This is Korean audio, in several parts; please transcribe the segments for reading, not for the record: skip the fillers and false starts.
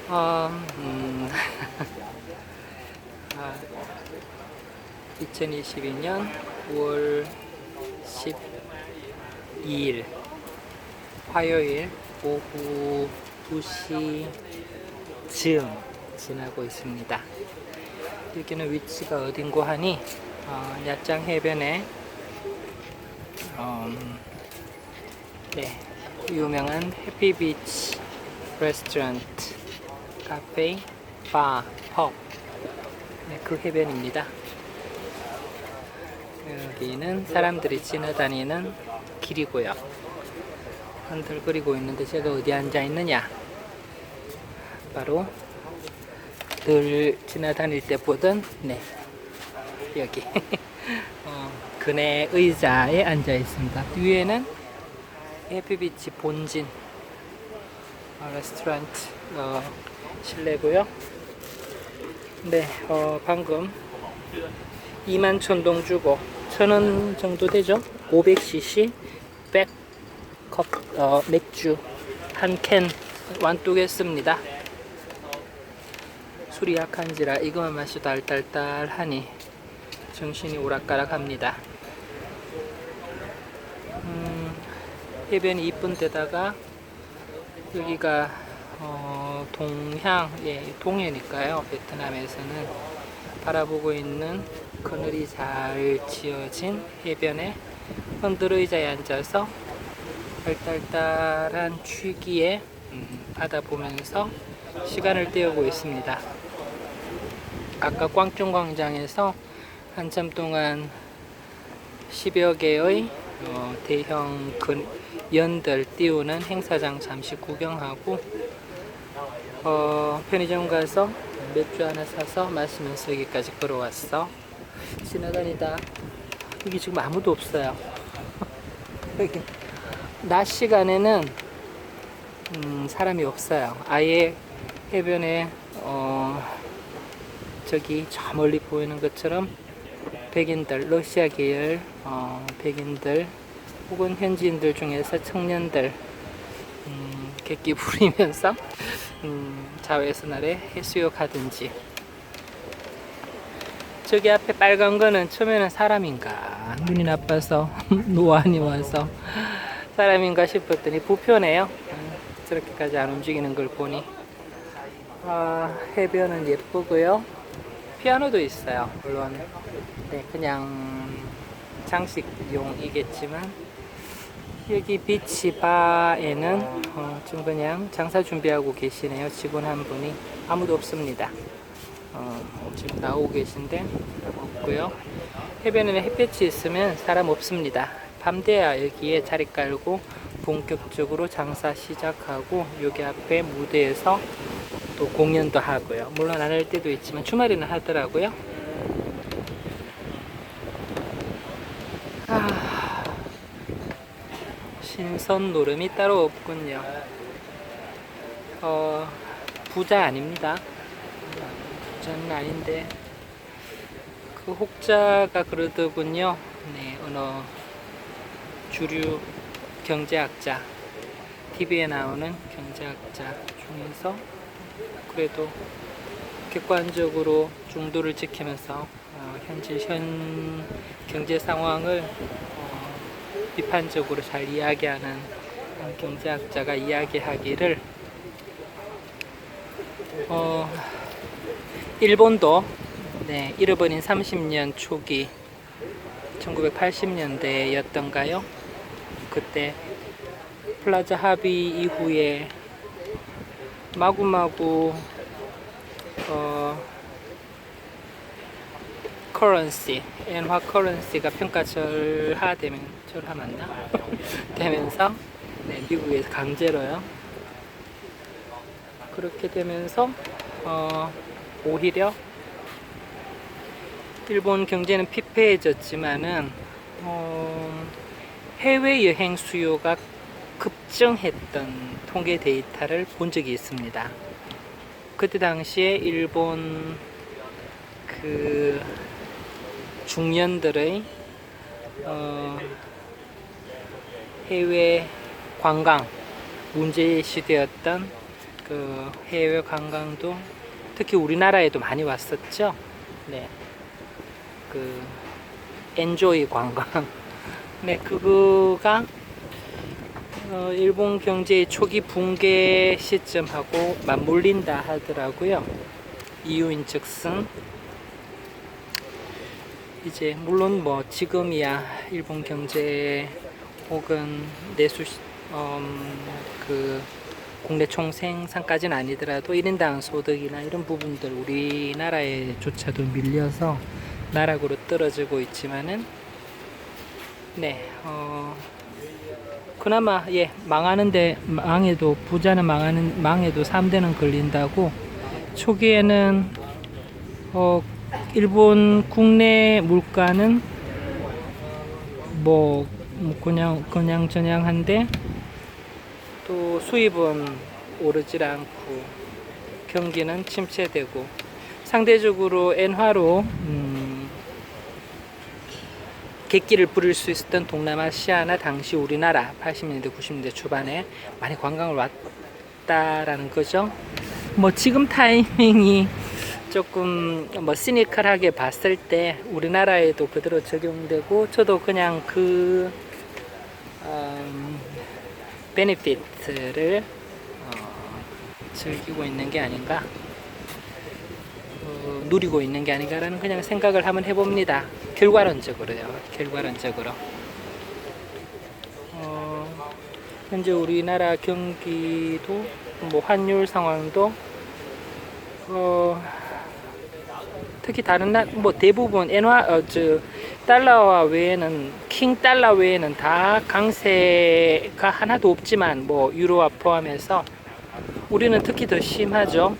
음, 2022년 9월 12일 화요일 오후 2시쯤 지나고 있습니다. 여기는 위치가 어딘고 하니 야장 해변에 네, 유명한 해피비치 레스토랑트, 카페, 바, 펍, 네, 그 해변입니다. 여기는 사람들이 지나다니는 길이고요. 흔들거리고 있는데 제가 어디 앉아 있느냐? 바로 늘 지나다닐 때 보던 여기 그네 의자에 앉아 있습니다. 위에는 해피비치 본진 레스토랑트 실내고요. 네, 방금 21,000동 주고 1,000원 정도 되죠? 500cc 백컵 맥주 한 캔 완뚝했습니다. 술이 약한지라 이거만 마셔도 알딸딸하니 정신이 오락가락합니다. 해변이 이쁜 데다가 여기가 동해니까요. 베트남에서는 바라보고 있는 그늘이 잘 지어진 해변에 흔들의자에 앉아서 알딸딸한 취기에 바다 보면서 시간을 때우고 있습니다. 아까 꽝중광장에서 한참 동안 10여 개의 대형 연들 띄우는 행사장 잠시 구경하고 편의점 가서 맥주 하나 사서 마시면서 여기까지 걸어왔어. 지나다니다 여기 지금 아무도 없어요. 여기 낮 시간에는 사람이 없어요. 아예 해변에 저기 저 멀리 보이는 것처럼 백인들, 러시아 계열 백인들 혹은 현지인들 중에서 청년들 객기 부리면서 자외선아래 해수욕 하든지. 저기 앞에 빨간 거는 처음에는 사람인가, 눈이 나빠서 노안이 와서 사람인가 싶었더니 부표네요. 저렇게까지 안 움직이는 걸 보니. 해변은 예쁘고요. 피아노도 있어요. 물론 그냥 장식용이겠지만 여기 비치바에는 좀 그냥 장사 준비하고 계시네요. 직원 한 분이. 아무도 없습니다. 지금 나오고 계신데 없고요. 해변에는 햇볕이 있으면 사람 없습니다. 밤 돼야 여기에 자리 깔고 본격적으로 장사 시작하고 여기 앞에 무대에서 또 공연도 하고요. 물론 안 할 때도 있지만 주말에는 하더라고요. 신선 노름이 따로 없군요. 부자 아닙니다. 부자는 아닌데 그 혹자가 그러더군요. 네, 어느 주류 경제학자, TV에 나오는 경제학자 중에서 그래도 객관적으로 중도를 지키면서 현 경제 상황을 비판적으로 잘 이야기하는 경제학자가 이야기하기를 일본도 잃어버린 30년 초기 1980년대였던가요? 그때 플라자 합의 이후에 마구마구 커런시, 엔화 커런시가 되면서 미국에서 강제로요. 그렇게 되면서 오히려 일본 경제는 피폐해졌지만은 해외여행 수요가 급증했던 통계 데이터를 본 적이 있습니다. 그때 당시에 일본 그 중년들의 해외 관광 문제시되었던 그 해외 관광도 특히 우리나라에도 많이 왔었죠. 네, 그 엔조이 관광. 네, 그거가 일본 경제의 초기 붕괴 시점하고 맞물린다 하더라고요. 이유인즉슨 이제 물론 뭐 지금이야 일본 경제 혹은 내수 그 국내 총생산까지는 아니더라도 1인당 소득이나 이런 부분들 우리나라에조차도 밀려서 나락으로 떨어지고 있지만은 네, 그나마 예 망하는데 망해도 부자는 망해도 3대는 걸린다고 초기에는 일본 국내 물가는 뭐 그냥 저냥한데 또 수입은 오르질 않고 경기는 침체되고 상대적으로 엔화로 객기를 부릴 수 있었던 동남아시아나 당시 우리나라 80년대 90년대 초반에 많이 관광을 왔다라는 거죠. 뭐 지금 타이밍이 조금 뭐 시니컬하게 봤을 때 우리나라에도 그대로 적용되고 저도 그냥 그 베네피트를 즐기고 있는 게 아닌가, 누리고 있는 게 아닌가라는 그냥 생각을 한번 해봅니다. 결과론적으로요. 결과론적으로 현재 우리나라 경기도 뭐 환율 상황도 특히 다른 뭐 대부분 엔화 달러와 외에는 킹 달러 외에는 다 강세가 하나도 없지만 뭐 유로와 포함해서 우리는 특히 더 심하죠.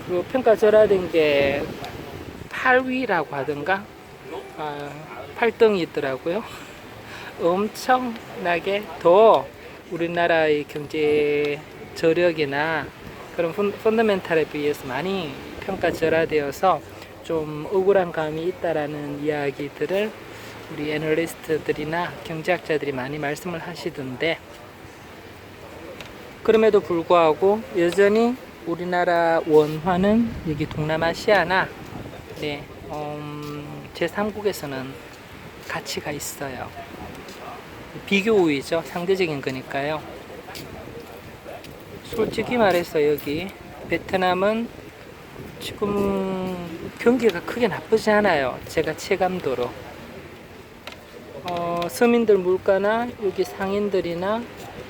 그 평가절하된 게 8위라고 하던가 8등이 있더라고요. 엄청나게 더 우리나라의 경제 저력이나 그런 펀더멘탈에 비해서 많이 평가절하되어서 좀 억울한 감이 있다라는 이야기들을 우리 애널리스트들이나 경제학자들이 많이 말씀을 하시던데, 그럼에도 불구하고 여전히 우리나라 원화는 여기 동남아시아나 네, 제3국에서는 가치가 있어요. 비교 우위죠. 상대적인 거니까요. 솔직히 말해서 여기 베트남은 지금 경기가 크게 나쁘지 않아요. 제가 체감도로 서민들 물가나 여기 상인들이나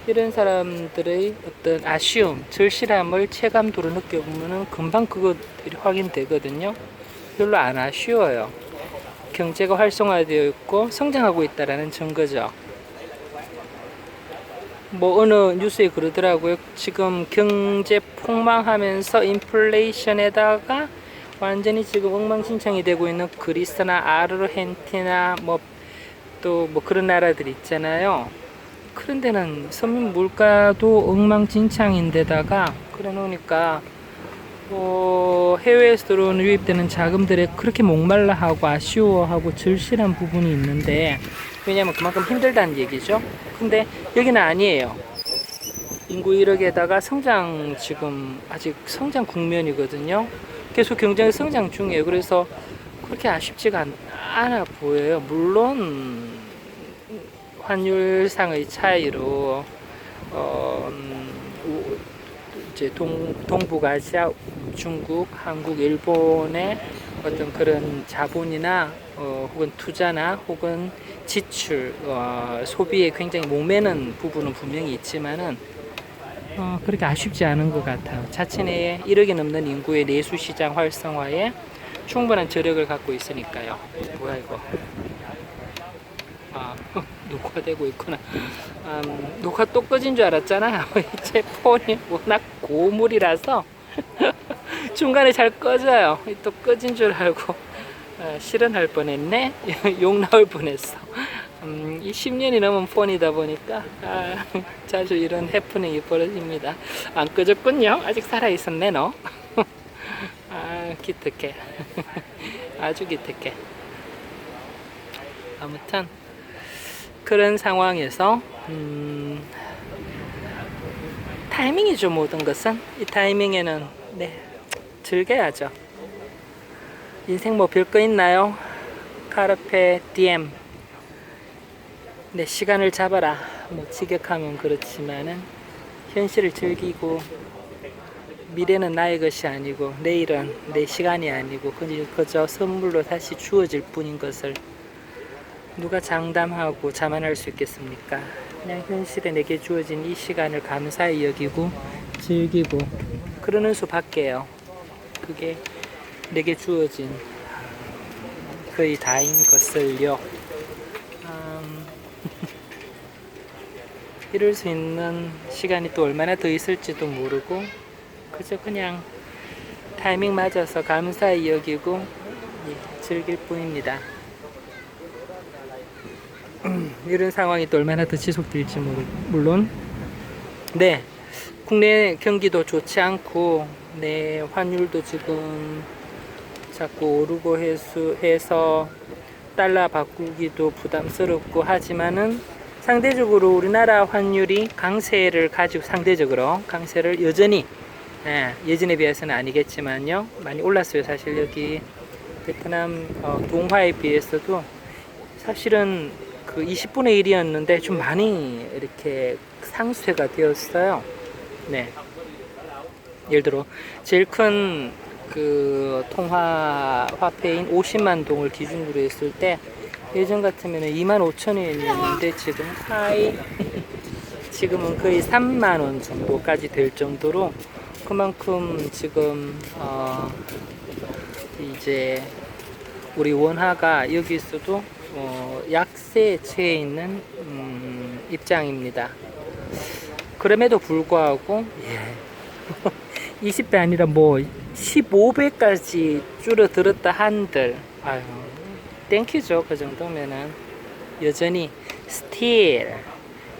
이런 사람들의 어떤 아쉬움, 절실함을 체감도로 느껴보면 금방 그거 확인되거든요. 별로 안 아쉬워요. 경제가 활성화되어 있고 성장하고 있다라는 증거죠. 뭐 어느 뉴스에 그러더라고요. 지금 경제 폭망하면서 인플레이션에다가 완전히 지금 엉망진창이 되고 있는 그리스나 아르헨티나 뭐 또 뭐 그런 나라들 있잖아요. 그런 데는 서민 물가도 엉망진창인데다가 그래 놓으니까 해외에서 들어오는 유입되는 자금들에 그렇게 목말라하고 아쉬워하고 절실한 부분이 있는데, 왜냐면 그만큼 힘들다는 얘기죠. 근데 여기는 아니에요. 인구 1억에다가 성장, 지금 아직 성장 국면이거든요. 계속 경제가 성장 중이에요. 그래서 그렇게 아쉽지가 않아 보여요. 물론 환율상의 차이로 이제 동북아시아, 중국, 한국, 일본의 어떤 그런 자본이나 혹은 투자나 혹은 지출, 소비에 굉장히 목매는 부분은 분명히 있지만은 그렇게 아쉽지 않은 것 같아요. 자체 내에 1억이 넘는 인구의 내수시장 활성화에 충분한 저력을 갖고 있으니까요. 뭐야 이거? 녹화되고 있구나. 녹화 또 꺼진 줄 알았잖아요. 제 폰이 워낙 고물이라서 중간에 잘 꺼져요. 또 꺼진 줄 알고 실언할 뻔했네. 욕 나올 뻔했어. 이 10년이 넘은 폰이다 보니까 자주 이런 해프닝이 벌어집니다. 안 꺼졌군요. 아직 살아있었네 너. 기특해. 아주 기특해. 아무튼 그런 상황에서 타이밍이죠. 모든 것은 이 타이밍에는 네 즐겨야죠. 인생 뭐 별거 있나요? 카르페 디엠. 네, 시간을 잡아라. 뭐 직역하면 그렇지만은 현실을 즐기고, 미래는 나의 것이 아니고 내일은 내 시간이 아니고 그저 선물로 다시 주어질 뿐인 것을 누가 장담하고 자만할 수 있겠습니까? 그냥 현실에 내게 주어진 이 시간을 감사히 여기고 즐기고 그러는 수밖에요. 그게 내게 주어진 거의 다인 것을요. 이럴 수 있는 시간이 또 얼마나 더 있을지도 모르고 그저 그냥 타이밍 맞아서 감사히 여기고 즐길 뿐입니다. 이런 상황이 또 얼마나 더 지속될지 물론 네, 국내 경기도 좋지 않고 네, 환율도 지금 자꾸 오르고 해서 달러 바꾸기도 부담스럽고 하지만은 상대적으로 우리나라 환율이 강세를 가지고 상대적으로 강세를 여전히 예전에 비해서는 아니겠지만요 많이 올랐어요. 사실 여기 베트남 동화에 비해서도 사실은 그 20분의 1이었는데 좀 많이 이렇게 상쇄가 되었어요. 네. 예를 들어 제일 큰 그 통화 화폐인 50만 동을 기준으로 했을 때 예전 같으면 25,000원이었는데 지금은 거의 3만 원 정도까지 될 정도로 그만큼 지금 이제 우리 원화가 여기서도 약세에 처해 있는 입장입니다. 그럼에도 불구하고 20배 아니라 뭐 15배까지 줄어들었다 한들 아유 땡큐죠. 그 정도면은 여전히 스틸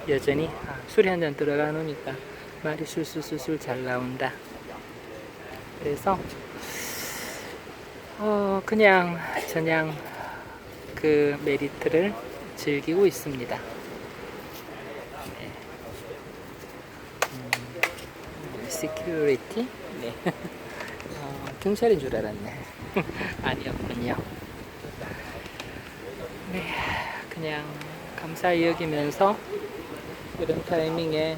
여전히 술이 한 잔 들어가 놓으니까 말이 술술술술 잘 나온다. 그래서 그냥 그 메리트를 즐기고 있습니다. 네. 시큐리티? 네. 경찰인 줄 알았네. 아니었군요. 네, 그냥 감사히 여기면서 이런 타이밍에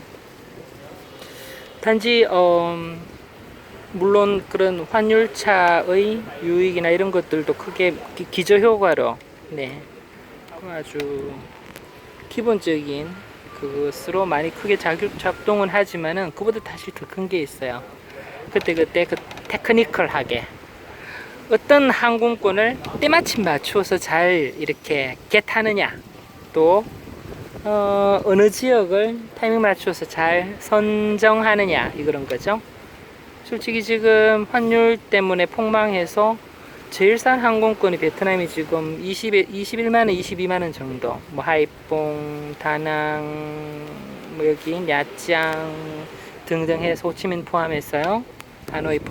단지 물론 그런 환율차의 유익이나 이런 것들도 크게 기저효과로 네 아주 기본적인 그것으로 많이 크게 작동은 하지만은 그보다 사실 더 큰 게 있어요. 그때 그 테크니컬하게 어떤 항공권을 때마침 맞추어서 잘 이렇게 겟하느냐, 또 어느 지역을 타이밍 맞추어서 잘 선정하느냐 이런 거죠. 솔직히 지금 환율 때문에 폭망해서 제일 싼 항공권이 베트남이 지금 21만원, 22만원 정도. 뭐 하이퐁, 다낭, 뭐 여기 야짱 등등 해서 호치민 포함했어요. 하노이 포함.